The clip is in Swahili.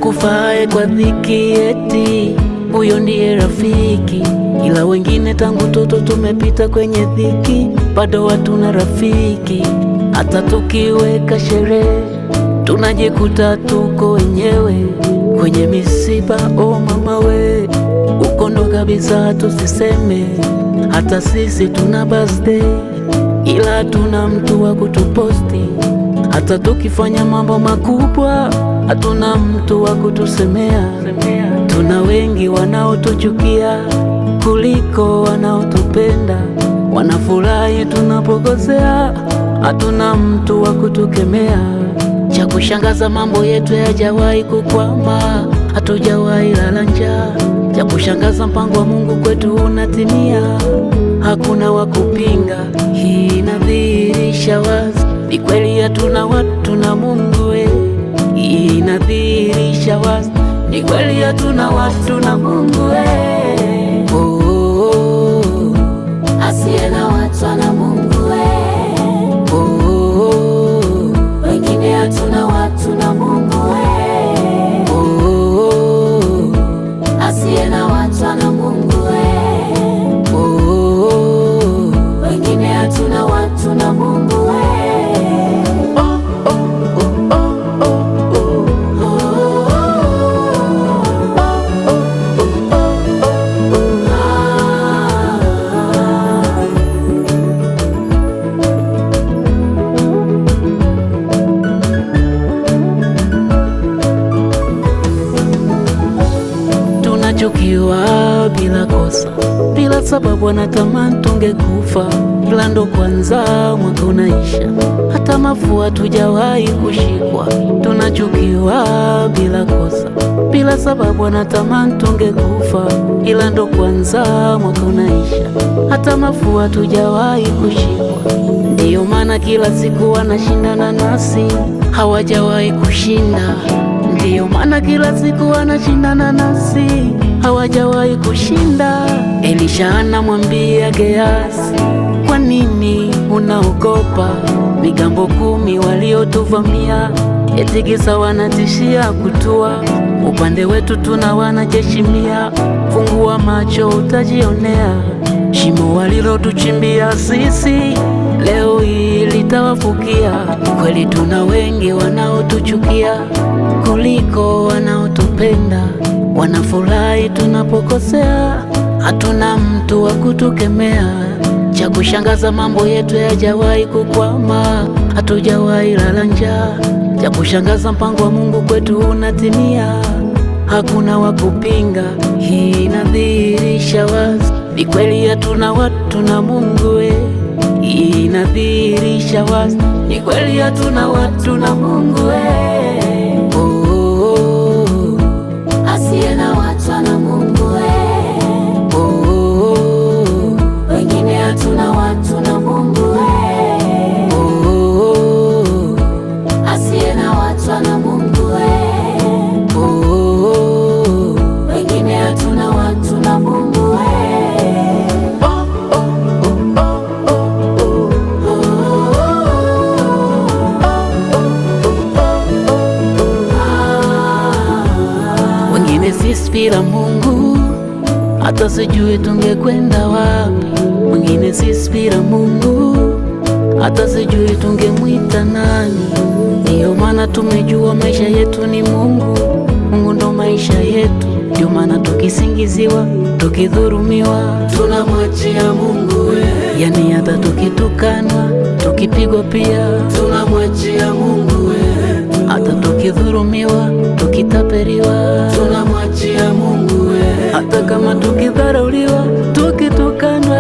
akufae kwa dhiki eti huyo ndiye rafiki, ila wengine tangu toto tumepita kwenye dhiki, bado hatuna rafiki. Hata tukiweka sherehe tunajikuta tuko wenyewe kwenye misiba. Oh mama we, uko ndo kabisa tusiseme. Hata sisi tuna birthday, ila hatuna mtu wa kutuposti. Hata tukifanya mambo makubwa, hatuna mtu wa kutusemea. Tuna wengi wanaotuchukia kuliko wanaotupenda, wanafurahi tunapokosea, hatuna mtu wa kutukemea. Cha kushangaza mambo yetu hayajawahi kukwama, hatujawahi lala njaa. Cha kushangaza mpango wa Mungu kwetu unatimia, hakuna wa kupinga. Hii inadhihirisha wazi ni kweli hatuna watu na Mungu we. Hii inadhihirisha wazi ni kweli hatuna watu na Mungu we. Oh, oh, oh. Asiye na watu na Mungu we. Oh, oh, oh. Wengine hatuna watu na Mungu we. Oh, oh, oh. Asiye na watu na Mungu we. Oh, oh, oh. Wengine hatuna watu na Mungu we. Tunachukiwa bila kosa, bila sababu, anatamani tungekufa, ila ndo kwanza mwaka unaisha, hata mafua tujawahi kushikwa. Tunachukiwa bila kosa, bila sababu, anatamani tungekufa, ila ndo kwanza mwaka unaisha, hata mafua tujawahi kushikwa. Ndiyo maana kila siku wanashindana nasi, hawajawahi kushinda. Ndiyo maana kila siku wanashindana nasi, hawajawahi kushinda. Elisha anamwambia Gehazi, kwa nini unaogopa? Migambo 10 waliotuvamia, eti kisa wanatishia kutua. Upande wetu tuna wanajeshi 100, fungua macho utajionea. Shimo walilotuchimbia sisi, leo hii litawafukia. Kweli tuna wengi wanaotuchukia kuliko wanaotupenda, wanafurahi tunapokosea, hatuna mtu wa kutukemea. Cha kushangaza mambo yetu hayajawahi kukwama, hatujawahi lala njaa. Cha kushangaza mpango wa Mungu kwetu unatimia, hakuna wa kupinga. Hii inadhihirisha wazi ni kweli hatuna watu na Mungu we. Hii inadhihirisha wazi ni kweli hatuna watu na Mungu we. Asiye na watu na Mungu we. Oh, oh, oh. Wengine hatuna watu na Mungu we. Oh, oh, oh. Asiye na watu na Mungu we. Oh, oh, oh. Wengine hatuna watu na Mungu we. Oh, oh, oh, oh, oh, oh. Wengine sisi bila Mungu hata sijui tungekwenda wapi. Mwingine sisi bila Mungu hata sijui tungemwita nani. Ndiyo maana tumejua maisha yetu ni Mungu, Mungu ndo maisha yetu. Ndio maana tukisingiziwa, tukidhurumiwa, tunamwachia Mungu we. Yani hata tukitukanwa, tukipigwa pia, tunamwachia Mungu we. Hata tukidhurumiwa, tukitapeliwa, tunamwachia Mungu we. Hata kama tukidharauliwa, tukitukanwa